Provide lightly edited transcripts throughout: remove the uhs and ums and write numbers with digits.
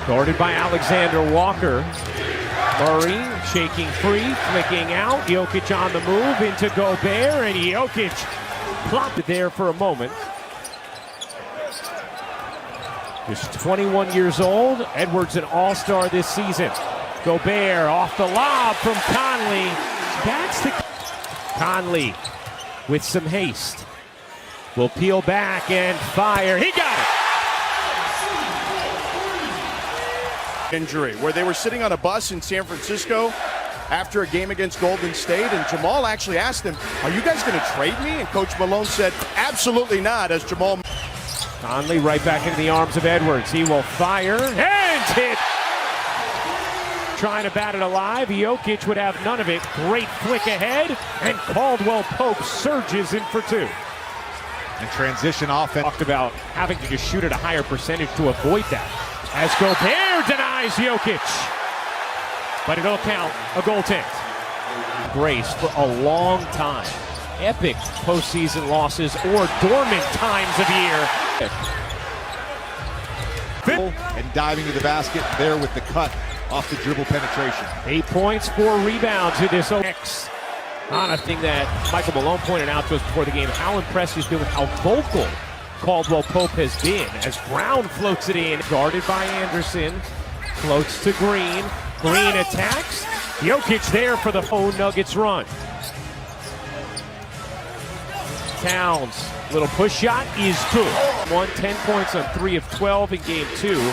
Guarded by Alexander Walker. Murray shaking free, flicking out. Jokic on the move into Gobert, and Jokic plopped it there for a moment. Just 21 years old. Edwards an all-star this season. Gobert off the lob from Conley. That's the Conley with some haste. Will peel back and fire. He got it. Injury where they were sitting on a bus in San Francisco after a game against Golden State, and Jamal actually asked him, "Are you guys going to trade me?" And Coach Malone said, "Absolutely not," as Jamal. Conley right back into the arms of Edwards. He will fire and hit. Trying to bat it alive. Jokic would have none of it. Great flick ahead, and Caldwell Pope surges in for two. And transition offense. Talked about having to just shoot at a higher percentage to avoid that. As Gobert denies Jokic. But it'll count a goaltend. Brace for a long time. Epic postseason losses or dormant times of year. And diving to the basket there with the cut off the dribble penetration. 8 points, 4 rebounds in this X. On a thing that Michael Malone pointed out to us before the game, how impressed he's been with how vocal Caldwell Pope has been as Brown floats it in. Guarded by Anderson. Floats to Green. Green attacks. Jokic there for the Nuggets run. Towns, little push shot is good. 10 points on 3 of 12 in game 2.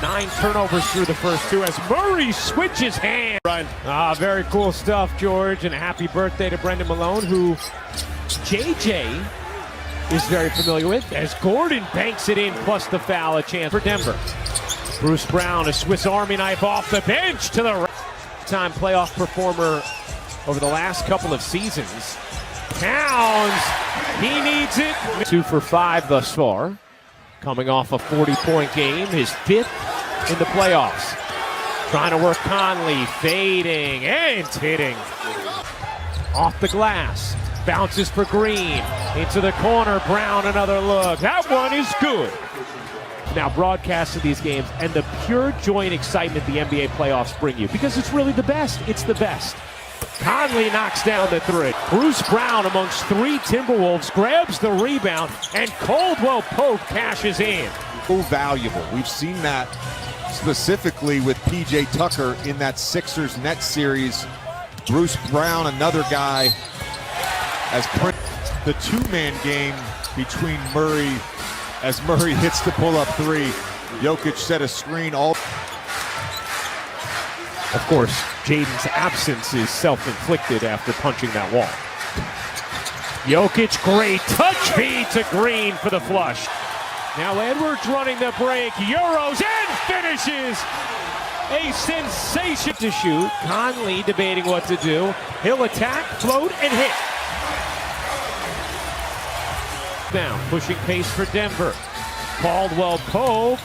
9 turnovers through the first 2 as Murray switches hands. Very cool stuff, George, and a happy birthday to Brendan Malone, who JJ is very familiar with, as Gordon banks it in, plus the foul, a chance for Denver. Bruce Brown, a Swiss Army knife off the bench to the right. Time playoff performer over the last couple of seasons. Towns, he needs it. 2 for 5 thus far. Coming off a 40-point game, his 5th in the playoffs. Trying to work Conley, fading and hitting. Off the glass, bounces for Green. Into the corner, Brown another look. That one is good. Now broadcasting these games and the pure joy and excitement the NBA playoffs bring you, because it's really the best. It's the best. Conley knocks down the 3. Bruce Brown amongst 3 Timberwolves grabs the rebound, and Caldwell Pope cashes in. So valuable. We've seen that specifically with PJ Tucker in that Sixers Nets series. Bruce Brown, another guy, as the 2-man game between Murray, as Murray hits the pull-up 3. Jokic set a screen all. Of course, Jaden's absence is self-inflicted after punching that wall. Jokic, great touch feed to Green for the flush. Now Edwards running the break, Euros and finishes. A sensation to shoot. Conley debating what to do. He'll attack, float, and hit. Now pushing pace for Denver. Caldwell Pope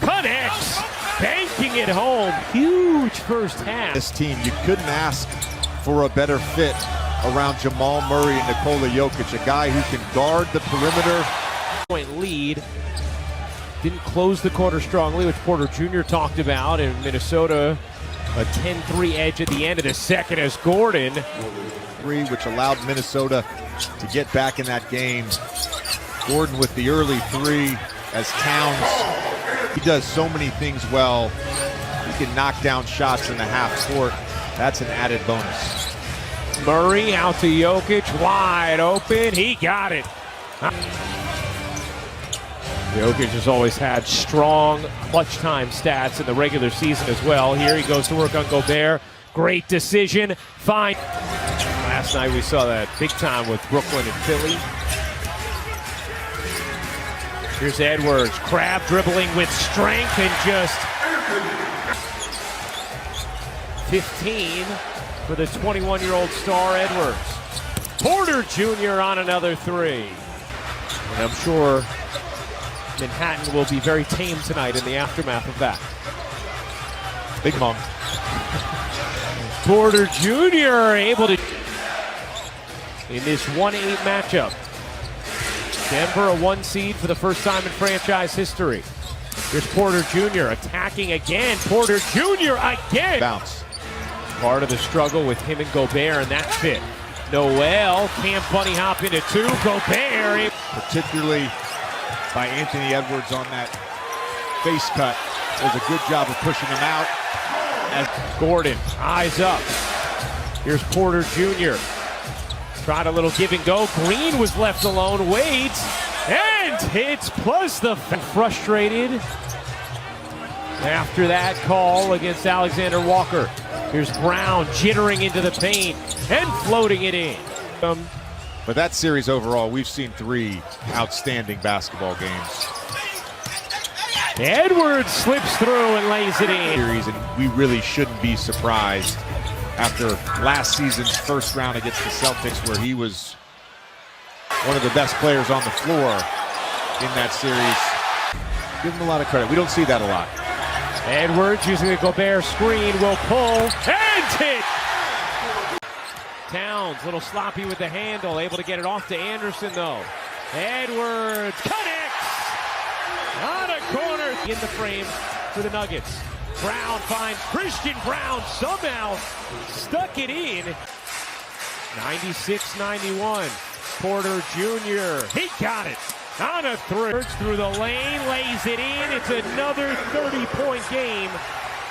connects. Banking it home. Huge first half. This team, you couldn't ask for a better fit around Jamal Murray and Nikola Jokic, a guy who can guard the perimeter. Point lead. Didn't close the quarter strongly, which Porter Jr. talked about. In Minnesota, a 10-3 edge at the end of the second as Gordon. 3, which allowed Minnesota to get back in that game. Gordon with the early 3 as Towns. He does so many things well. He can knock down shots in the half court. That's an added bonus. Murray out to Jokic, wide open. He got it. Jokic has always had strong clutch time stats in the regular season as well. Here he goes to work on Gobert. Great decision. Fine. Last night we saw that big time with Brooklyn and Philly. Here's Edwards, Crab dribbling with strength and just 15 for the 21-year-old star Edwards. Porter Jr. on another 3. And I'm sure Manhattan will be very tame tonight in the aftermath of that. Big Mom. Porter Jr. able to in this 1-8 matchup. Denver a 1 seed for the first time in franchise history. Here's Porter Jr. attacking again. Porter Jr. again. Bounce. Part of the struggle with him and Gobert in that fit. Noel can't bunny hop into two. Gobert. Particularly by Anthony Edwards on that face cut. Does a good job of pushing him out. As Gordon, eyes up. Here's Porter Jr. Tried a little give and go. Green was left alone. Waits and hits, plus the frustrated after that call against Alexander Walker. Here's Brown jittering into the paint and floating it in. But that series overall, we've seen 3 outstanding basketball games. Edwards slips through and lays it in. Series, and we really shouldn't be surprised after last season's first round against the Celtics, where he was one of the best players on the floor in that series. Give him a lot of credit. We don't see that a lot. Edwards using the Gobert screen will pull and hit. Towns, a little sloppy with the handle, able to get it off to Anderson though. Edwards connects on a corner in the frame for the Nuggets. Brown finds Christian Brown, somehow stuck it in. 96-91. Porter Jr. He got it on a three. Through the lane, lays it in. It's another 30-point game.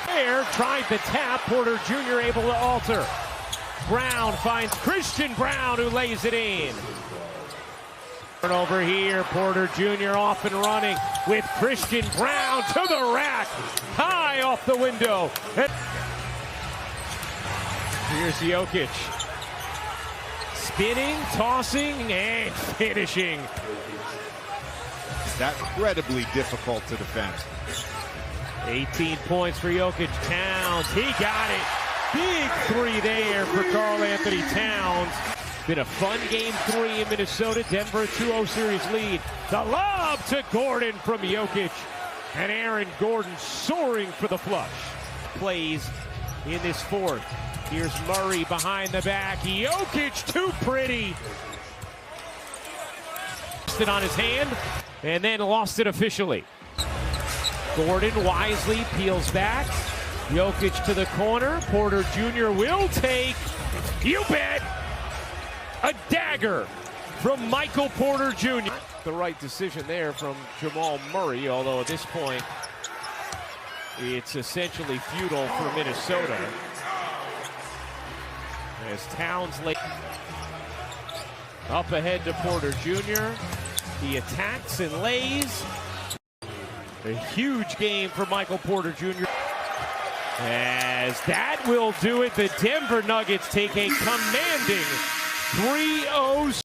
There tried the tap. Porter Jr. able to alter. Brown finds Christian Brown, who lays it in. Over here, Porter Jr. off and running with Christian Brown to the rack, high off the window. Here's Jokic, spinning, tossing, and finishing. That's incredibly difficult to defend. 18 points for Jokic. Towns, he got it. Big three there for Karl Anthony Towns. Been a fun game 3 in Minnesota. Denver 2-0 series lead. The lob to Gordon from Jokic. And Aaron Gordon soaring for the flush. Plays in this fourth. Here's Murray behind the back. Jokic too pretty. Lost it on his hand and then lost it officially. Gordon wisely peels back. Jokic to the corner. Porter Jr. will take, you bet, a dagger from Michael Porter Jr. The right decision there from Jamal Murray, although at this point it's essentially futile for Minnesota. As Towns late up ahead to Porter Jr. He attacks and lays. A huge game for Michael Porter Jr. As that will do it, the Denver Nuggets take a commanding 3-0